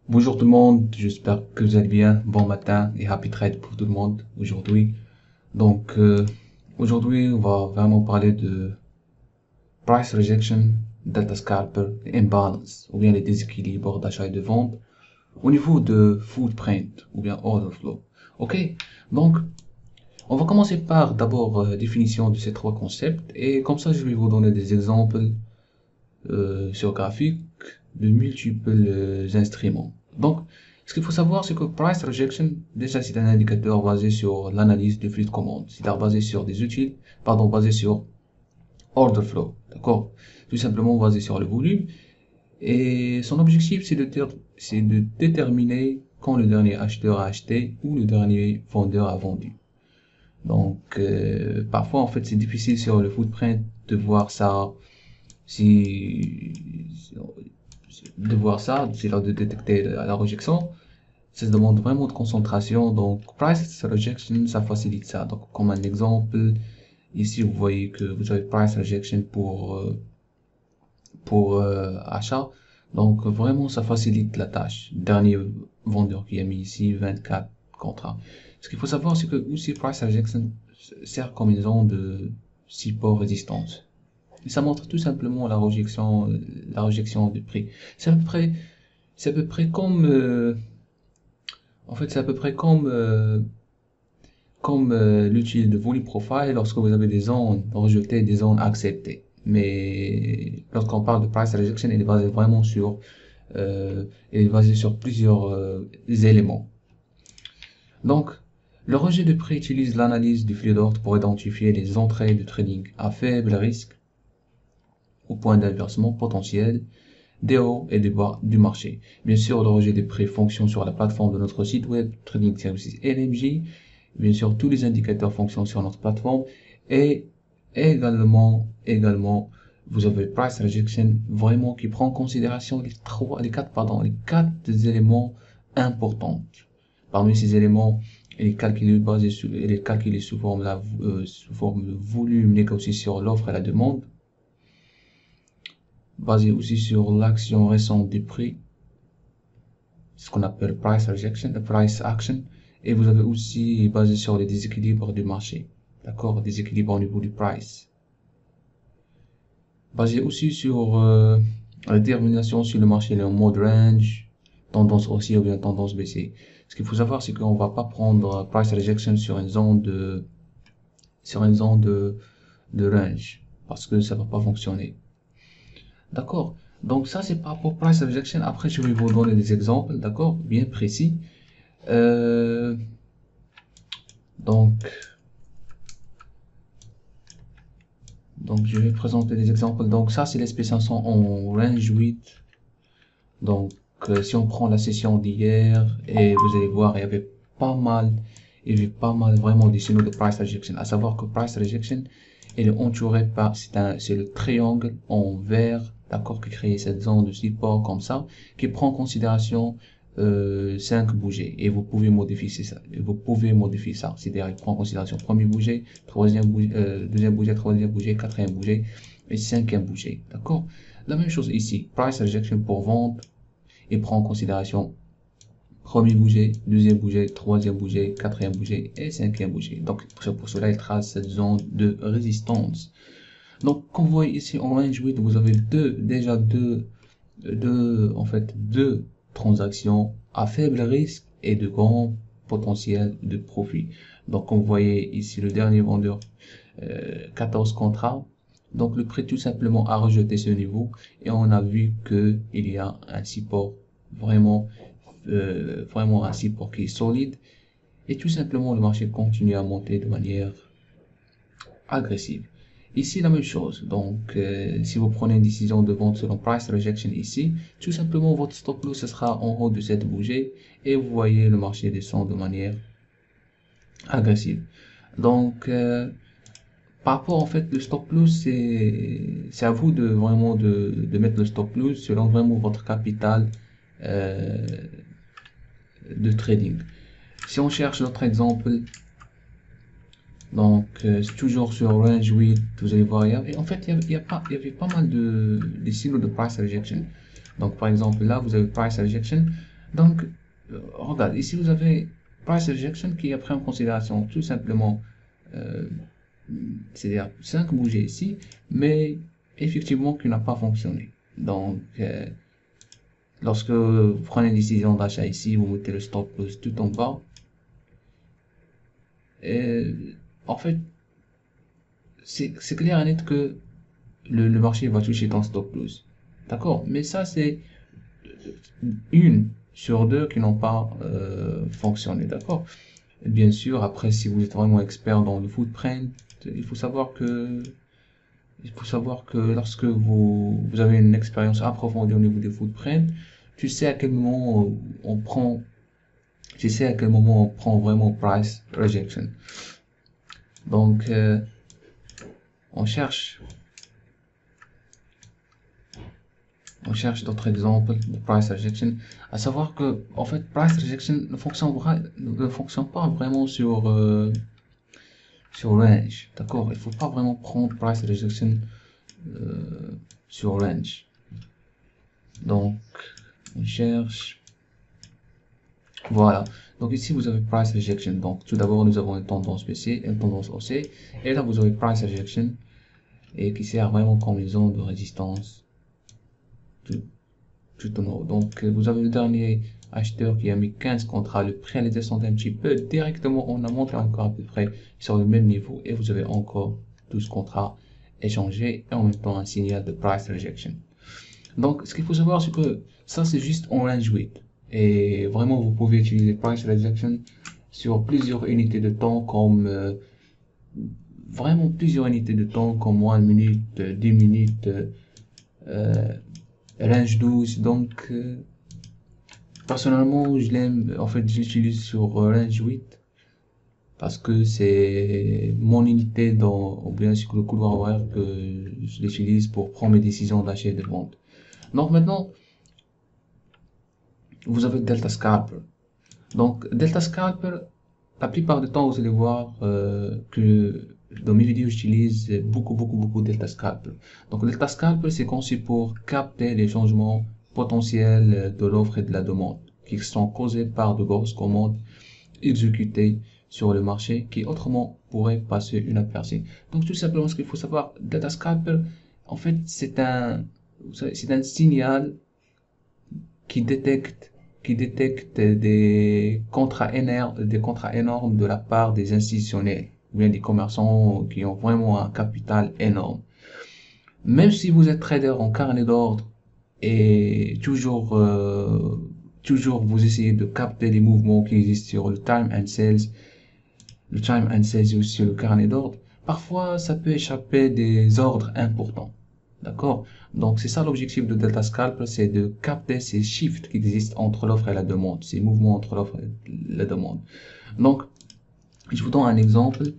Bonjour tout le monde, j'espère que vous allez bien. Bon matin et happy trade pour tout le monde aujourd'hui. Donc aujourd'hui on va vraiment parler de price rejection, data scalper, imbalance ou bien les déséquilibres d'achat et de vente au niveau de footprint ou bien order flow. Ok, donc on va commencer par d'abord définition de ces trois concepts et comme ça je vais vous donner des exemples sur graphique de multiples instruments. Donc, ce qu'il faut savoir, c'est que price rejection, déjà, c'est un indicateur basé sur l'analyse du flux de commande, c'est-à-dire basé sur des outils, pardon, basé sur order flow, d'accord? Tout simplement basé sur le volume. Et son objectif, c'est de déterminer quand le dernier acheteur a acheté ou le dernier vendeur a vendu. Donc, parfois, en fait, c'est difficile sur le footprint de voir ça si, de voir ça, c'est là de détecter la rejection, ça se demande vraiment de concentration. Donc, price rejection, ça facilite ça. Donc, comme un exemple, ici, vous voyez que vous avez price rejection pour achat. Donc, vraiment, ça facilite la tâche. Dernier vendeur qui a mis ici 24 contrats. Ce qu'il faut savoir, c'est que aussi price rejection sert comme une zone de support résistance. Et ça montre tout simplement la rejection du prix. C'est à peu près, c'est à peu près comme, en fait, c'est à peu près comme l'outil de volume profile lorsque vous avez des zones rejetées, des zones acceptées. Mais lorsqu'on parle de price rejection, elle est basée vraiment sur, elle est basée sur plusieurs éléments. Donc, le rejet de prix utilise l'analyse du flux d'ordre pour identifier les entrées de trading à faible risque au point d'inversement potentiel des hauts et des bas du marché. Bien sûr, le rejet des prix fonctionne sur la plateforme de notre site web Trading Services LMJ. Bien sûr, tous les indicateurs fonctionnent sur notre plateforme et également, vous avez price rejection vraiment qui prend en considération les quatre éléments importants. Parmi ces éléments, il est calculé sous forme de volume négocié sur l'offre et la demande, basé aussi sur l'action récente du prix, ce qu'on appelle price rejection, price action, et vous avez aussi basé sur les déséquilibres du marché, d'accord, déséquilibres au niveau du price, basé aussi sur la détermination sur le marché en mode range, tendance haussière ou bien tendance baissière. Ce qu'il faut savoir, c'est qu'on va pas prendre price rejection sur une zone de range, parce que ça va pas fonctionner. D'accord. Donc ça, c'est par rapport au price rejection. Après, je vais vous donner des exemples, d'accord, bien précis. Euh, donc, donc, je vais présenter des exemples. Donc, ça, c'est l'SP500 en range 8. Donc, si on prend la session d'hier, et vous allez voir, il y avait pas mal vraiment des signaux de price rejection. À savoir que price rejection, elle est entourée par, c'est le triangle en vert, d'accord, qui crée cette zone de support comme ça, qui prend en considération 5 bougées et vous pouvez modifier ça. C'est-à-dire, il prend en considération premier bouger, deuxième bouger, troisième bouger, quatrième bouger et cinquième bouger. D'accord? La même chose ici. Price rejection pour vente, il prend en considération premier bouger, deuxième bouger, troisième bouger, quatrième bouger et cinquième bouger. Donc, pour cela, il trace cette zone de résistance. Donc, comme vous voyez ici en range 8, vous avez déjà deux transactions à faible risque et de grand potentiel de profit. Donc, comme vous voyez ici, le dernier vendeur, 14 contrats. Donc, le prix tout simplement a rejeté ce niveau et on a vu que il y a un support vraiment un support qui est solide et tout simplement le marché continue à monter de manière agressive. Ici, la même chose. Donc, si vous prenez une décision de vente selon price rejection ici, tout simplement votre stop loss ce sera en haut de cette bougie et vous voyez le marché descend de manière agressive. Donc, par rapport en fait le stop loss, c'est à vous de vraiment de mettre le stop loss selon vraiment votre capital euh, de trading. Si on cherche notre exemple, donc c'est toujours sur range 8, vous allez voir, en fait il y avait pas mal de signaux de price rejection. Donc par exemple là vous avez price rejection, Donc, regarde, ici vous avez price rejection qui a pris en considération tout simplement, euh, c'est-à-dire 5 bougées ici, mais effectivement qui n'a pas fonctionné. Donc, lorsque vous prenez une décision d'achat ici, vous mettez le stop loss tout en bas. Et, en fait, c'est clair et net que le marché va toucher ton stop loss. D'accord? Mais ça, c'est une sur deux qui n'ont pas fonctionné. D'accord? Bien sûr, après, si vous êtes vraiment expert dans le footprint, il faut savoir que lorsque vous avez une expérience approfondie au niveau des footprints, tu sais à quel moment on prend, tu sais à quel moment on prend vraiment price rejection. Donc, on cherche d'autres exemples de price rejection, à savoir que, en fait, price rejection ne fonctionne pas vraiment sur range, d'accord? Il faut pas vraiment prendre price rejection sur range. Donc, on cherche, voilà. Donc ici, vous avez price rejection. Donc, tout d'abord, nous avons une tendance baissière et une tendance haussière. Et là, vous avez price rejection et qui sert vraiment comme une zone de résistance tout en haut. Donc, vous avez le dernier acheteur qui a mis 15 contrats. Le prix allait descendre un petit peu. Directement, on a monté encore à peu près sur le même niveau. Et vous avez encore 12 contrats échangés et en même temps un signal de price rejection. Donc, ce qu'il faut savoir, c'est que ça, c'est juste en range 8. Et vraiment, vous pouvez utiliser price rejection sur plusieurs unités de temps, comme vraiment plusieurs unités de temps, comme 1 minute, 10 minutes, range 12. Donc, personnellement, je l'aime, en fait, j'utilise sur range 8 parce que c'est mon unité ou bien sur le couloir horaire que je l'utilise pour prendre mes décisions d'achat et de vente. Donc maintenant, vous avez Delta Scalper. Donc, Delta Scalper, la plupart du temps, vous allez voir que dans mes vidéos, j'utilise beaucoup Delta Scalper. Donc, Delta Scalper, c'est conçu pour capter les changements potentiels de l'offre et de la demande qui sont causés par de grosses commandes exécutées sur le marché qui autrement pourraient passer inaperçues. Donc, tout simplement, ce qu'il faut savoir, Delta Scalper, en fait, c'est un signal qui détecte des contrats énormes de la part des institutionnels ou bien des commerçants qui ont vraiment un capital énorme. Même si vous êtes trader en carnet d'ordre et toujours vous essayez de capter les mouvements qui existent sur le time and sales, et aussi sur le carnet d'ordre, parfois ça peut échapper des ordres importants. D'accord? Donc, c'est ça l'objectif de Delta Scalper, c'est de capter ces shifts qui existent entre l'offre et la demande, ces mouvements entre l'offre et la demande. Donc, je vous donne un exemple.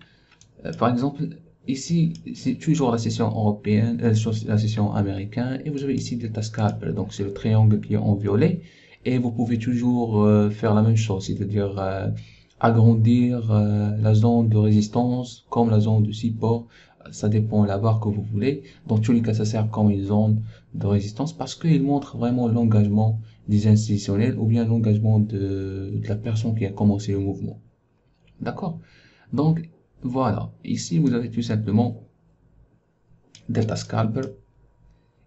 Par exemple, ici, c'est toujours la session européenne, la session américaine, et vous avez ici Delta Scalper. Donc, c'est le triangle qui est en violet, et vous pouvez toujours faire la même chose, c'est-à-dire agrandir la zone de résistance comme la zone de support. Ça dépend de la barre que vous voulez. Dans tous les cas, ça sert comme une zone de résistance parce qu'il montre vraiment l'engagement des institutionnels ou bien l'engagement de la personne qui a commencé le mouvement. D'accord? Donc, voilà. Ici, vous avez tout simplement Delta Scalper.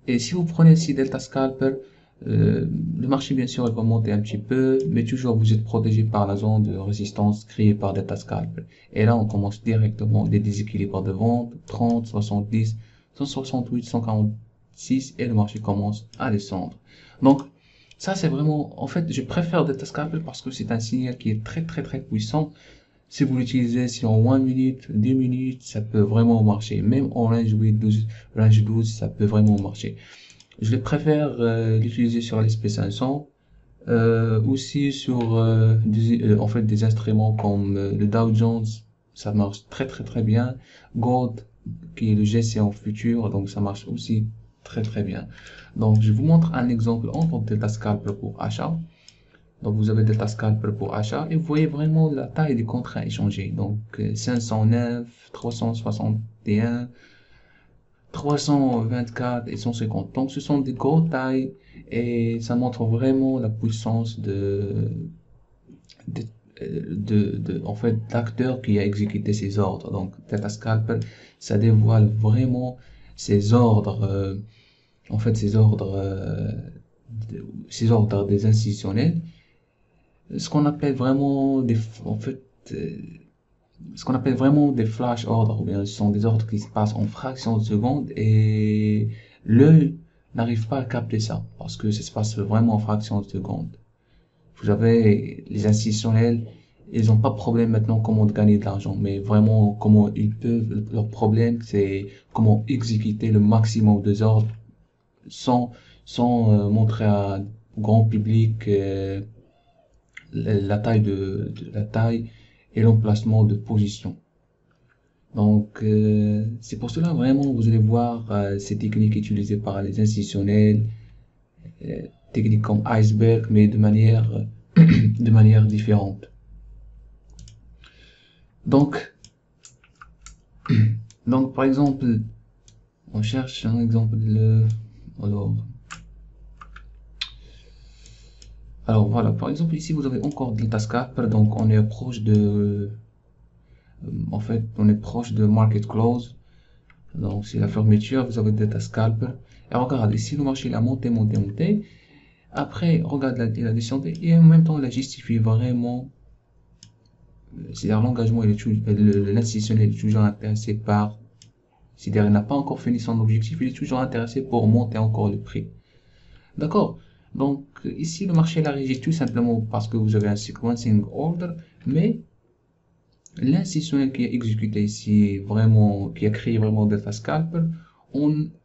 Et si vous prenez ici Delta Scalper, le marché, bien sûr, il va monter un petit peu, mais toujours vous êtes protégé par la zone de résistance créée par Delta Scalper. Et là, on commence directement des déséquilibres de vente, 30, 70, 168, 146, et le marché commence à descendre. Donc, ça, c'est vraiment, en fait, je préfère Delta Scalper parce que c'est un signal qui est très puissant. Si vous l'utilisez sur 1 minute, 2 minutes, ça peut vraiment marcher. Même en range 8, 12, range 12, ça peut vraiment marcher. Je préfère l'utiliser sur l'SP500, aussi sur en fait des instruments comme le Dow Jones, ça marche très bien. Gold, qui est le GC en futur, donc ça marche aussi très bien. Donc je vous montre un exemple entre Delta Scalper pour achat. Donc vous avez Delta Scalper pour achat et vous voyez vraiment la taille des contrats échangés. Donc 509, 361, 324 et 150. Donc, ce sont des grosses tailles et ça montre vraiment la puissance de, en fait, l'acteur qui a exécuté ces ordres. Donc, Datascalper, ça dévoile vraiment ces ordres, en fait, ces ordres des institutionnels, ce qu'on appelle vraiment en fait, ce qu'on appelle vraiment des flash ordres, ou bien ce sont des ordres qui se passent en fractions de secondes et l'œil n'arrive pas à capter ça parce que ça se passe vraiment en fractions de secondes. Vous savez, les institutionnels, ils n'ont pas de problème maintenant comment gagner de l'argent, mais vraiment comment ils peuvent, leur problème c'est comment exécuter le maximum de ordres sans, sans montrer à grand public la taille la taille et l'emplacement de position. Donc, c'est pour cela vraiment vous allez voir ces techniques utilisées par les institutionnels, euh, techniques comme iceberg, mais de manière différente. Donc, donc par exemple, on cherche un exemple alors, alors voilà, par exemple ici vous avez encore de Datascalper, donc on est proche de, en fait, on est proche de market close. Donc, c'est la fermeture, vous avez Datascalper. Et regarde, ici, le marché, il a monté, monté, monté. Après, regarde, il a descendu. Et en même temps, il a justifié vraiment. C'est-à-dire, l'engagement, l'institutionnel est toujours intéressé par. C'est-à-dire, il n'a pas encore fini son objectif, il est toujours intéressé pour monter encore le prix. D'accord? Donc, ici, le marché l'a réagi tout simplement parce que vous avez un sequencing order, mais l'institutionnel qui a exécuté ici, vraiment, qui a créé vraiment Datascalper,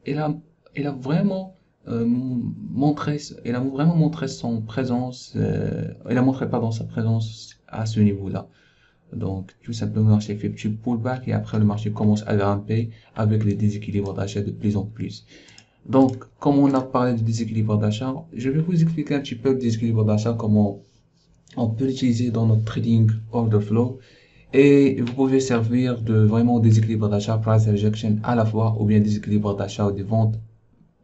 il a vraiment montré son présence, il a montré pardon sa présence à ce niveau-là. Donc tout simplement le marché fait petit pullback et après le marché commence à grimper avec les déséquilibres d'achat de plus en plus. Donc comme on a parlé de déséquilibre d'achat, je vais vous expliquer un petit peu le déséquilibre d'achat, comment on peut l'utiliser dans notre trading order flow. Et vous pouvez servir de vraiment déséquilibre d'achat, price rejection à la fois, ou bien déséquilibre d'achat ou de vente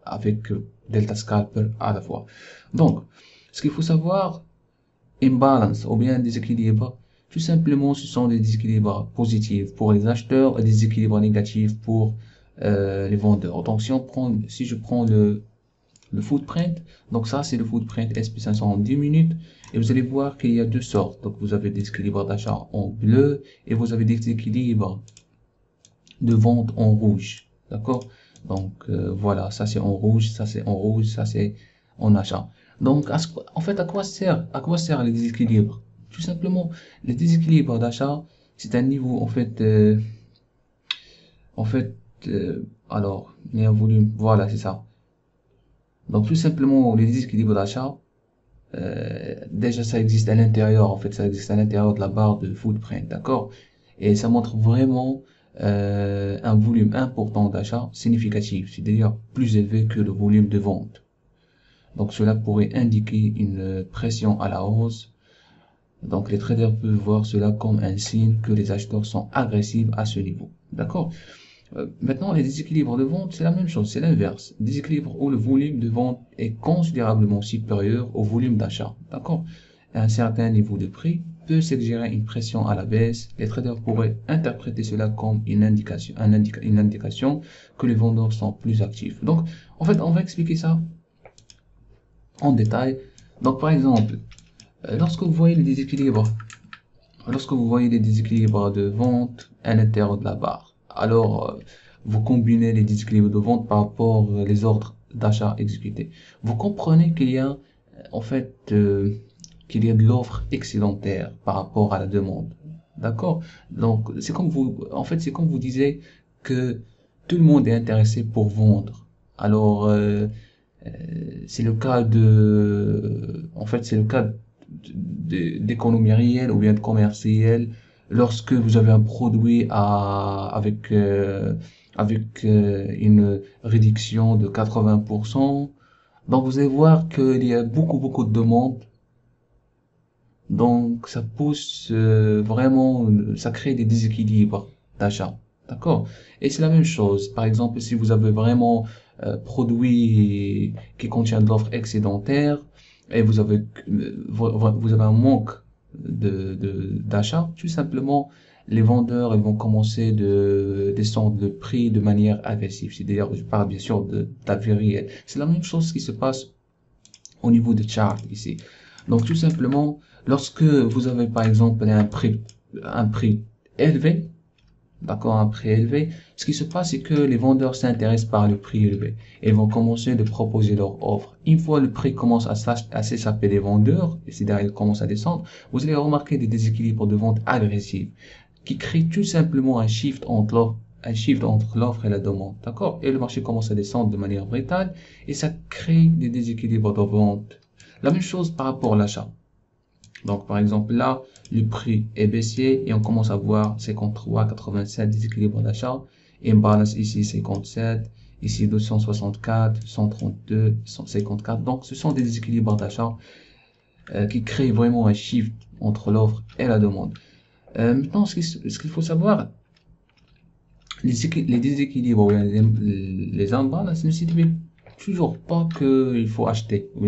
avec Delta Scalper à la fois. Donc, ce qu'il faut savoir, imbalance ou bien déséquilibre, tout simplement, ce sont des déséquilibres positifs pour les acheteurs et des déséquilibres négatifs pour les vendeurs. Donc, si je prends le footprint, donc ça c'est le footprint SP500 en 10 minutes, et vous allez voir qu'il y a deux sortes. Donc vous avez des équilibres d'achat en bleu et vous avez des équilibres de vente en rouge, d'accord? Donc voilà, ça c'est en rouge, ça c'est en rouge, ça c'est en achat. Donc en fait, à quoi sert les déséquilibres? Tout simplement, les déséquilibres d'achat, c'est un niveau en fait alors il y a un volume, voilà, c'est ça. Donc tout simplement, les déséquilibres d'achat, déjà ça existe à l'intérieur, en fait ça existe à l'intérieur de la barre de footprint, d'accord? Et ça montre vraiment un volume important d'achat significatif, c'est-à-dire plus élevé que le volume de vente. Donc cela pourrait indiquer une pression à la hausse. Donc les traders peuvent voir cela comme un signe que les acheteurs sont agressifs à ce niveau, d'accord? Maintenant, les déséquilibres de vente, c'est la même chose, c'est l'inverse. Déséquilibre où le volume de vente est considérablement supérieur au volume d'achat. D'accord? À un certain niveau de prix peut s'exercer une pression à la baisse. Les traders pourraient interpréter cela comme une indication que les vendeurs sont plus actifs. Donc, en fait, on va expliquer ça en détail. Donc, par exemple, lorsque vous voyez les déséquilibres, de vente à l'intérieur de la barre, alors vous combinez les déséquilibres de vente par rapport aux ordres d'achat exécutés. Vous comprenez qu'il y a en fait qu'il y a de l'offre excédentaire par rapport à la demande. D'accord? Donc c'est comme vous disiez que tout le monde est intéressé pour vendre. Alors c'est le cas c'est le cas d'économie réelle ou bien de commerce réel lorsque vous avez un produit avec une réduction de 80%. Donc vous allez voir qu'il y a beaucoup de demandes. Donc ça pousse vraiment, ça crée des déséquilibres d'achat. D'accord? Et c'est la même chose. Par exemple, si vous avez vraiment produit qui contient de l'offre excédentaire et vous avez un manque d'achat, tout simplement, les vendeurs ils vont commencer de descendre le prix de manière agressive. C'est d'ailleurs, je parle bien sûr de la vie réelle. C'est la même chose qui se passe au niveau de chart ici. Donc tout simplement, lorsque vous avez par exemple un prix élevé, d'accord, un prix élevé, ce qui se passe, c'est que les vendeurs s'intéressent par le prix élevé et vont commencer de proposer leur offre. Une fois le prix commence à s'échapper des vendeurs, et c'est derrière il commence à descendre, vous allez remarquer des déséquilibres de vente agressifs qui créent tout simplement un shift entre l'offre et la demande, d'accord? Et le marché commence à descendre de manière brutale et ça crée des déséquilibres de vente. La même chose par rapport à l'achat. Donc, par exemple, là, le prix est baissier et on commence à voir 53, 87 déséquilibre d'achat. Imbalance ici 57, ici 264, 132, 154. Donc, ce sont des déséquilibres d'achat qui créent vraiment un shift entre l'offre et la demande. Maintenant, ce qu'il faut savoir, les déséquilibres ou les imbalances ne signifient toujours pas qu'il faut acheter ou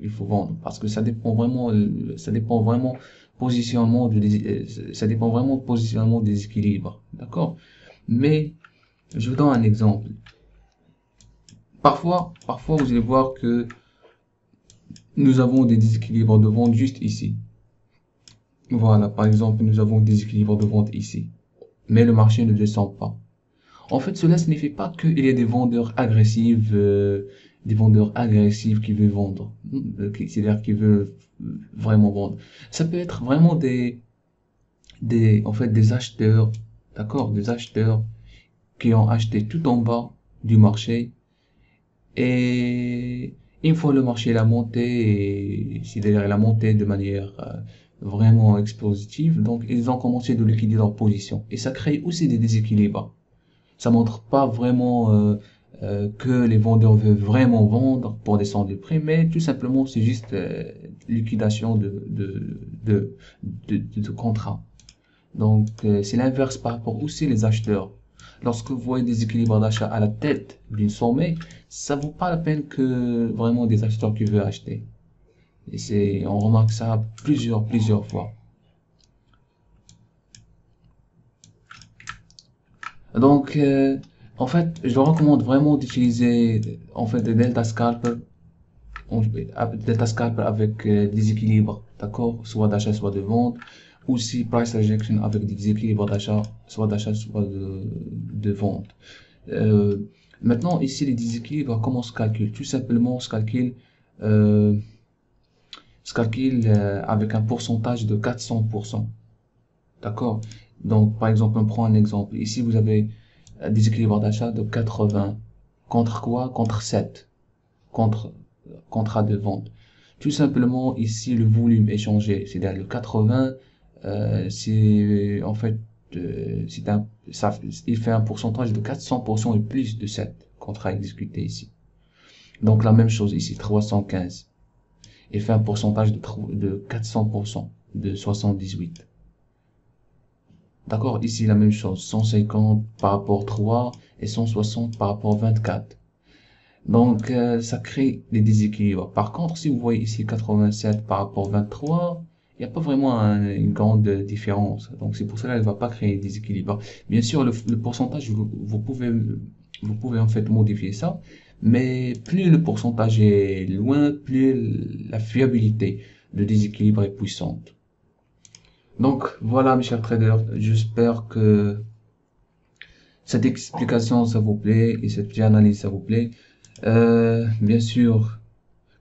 il faut vendre parce que ça dépend vraiment ça dépend vraiment positionnement des équilibres, d'accord? Mais je vous donne un exemple. Parfois vous allez voir que nous avons des déséquilibres de vente juste ici. Voilà, par exemple, nous avons des déséquilibres de vente ici, mais le marché ne descend pas. En fait, cela signifie pas qu'il y a des vendeurs agressifs qui veulent vendre, c'est-à-dire qui veulent vraiment vendre. Ça peut être vraiment en fait, des acheteurs, d'accord, des acheteurs qui ont acheté tout en bas du marché et une fois le marché a monté, c'est-à-dire il a monté de manière vraiment explosive, donc ils ont commencé de liquider leur position et ça crée aussi des déséquilibres. Ça montre pas vraiment que les vendeurs veulent vraiment vendre pour descendre le prix, mais tout simplement c'est juste liquidation de contrat. Donc c'est l'inverse par rapport aussi les acheteurs. Lorsque vous voyez des équilibres d'achat à la tête d'une sommet, ça vaut pas la peine que vraiment des acheteurs qui veulent acheter. Et on remarque ça plusieurs fois. Donc, en fait, je recommande vraiment d'utiliser en fait des Delta Scalper, Delta Scalper avec des équilibres, d'accord, soit d'achat, soit de vente, ou si Price Rejection avec des équilibres d'achat, soit de vente. Euh, Maintenant, ici, les déséquilibres, comment on se calcule? Tout simplement, euh, se calcule avec un pourcentage de 400%, d'accord? Donc, par exemple, on prend un exemple. Ici, vous avez déséquilibre d'achat de 80. Contre quoi? Contre 7. Contre contrat de vente. Tout simplement, ici, le volume est changé. C'est-à-dire le 80, c'est en fait, il fait un pourcentage de 400% et plus de 7 contrats exécutés ici. Donc, la même chose ici, 315. Il fait un pourcentage de 400% de 78. D'accord, ici la même chose, 150 par rapport 3 et 160 par rapport 24. Donc ça crée des déséquilibres. Par contre, si vous voyez ici 87 par rapport 23, il n'y a pas vraiment une grande différence. Donc c'est pour cela qu'elle ne va pas créer des déséquilibres. Bien sûr, le pourcentage, vous pouvez en fait modifier ça, mais plus le pourcentage est loin, plus la fiabilité de déséquilibre est puissante. Donc voilà mes chers traders, j'espère que cette explication ça vous plaît et cette analyse ça vous plaît. Bien sûr,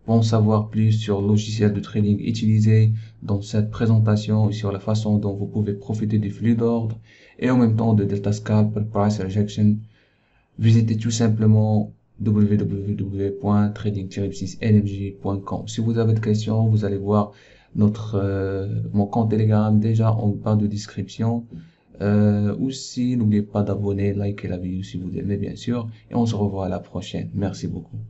pour en savoir plus sur le logiciel de trading utilisé dans cette présentation et sur la façon dont vous pouvez profiter du flux d'ordre et en même temps de Delta Scalper Price Rejection, visitez tout simplement www.trading-6nfj.com. Si vous avez des questions, vous allez voir mon compte Telegram déjà en bas de description. Aussi, n'oubliez pas d'abonner, liker la vidéo si vous aimez bien sûr. Et on se revoit à la prochaine. Merci beaucoup.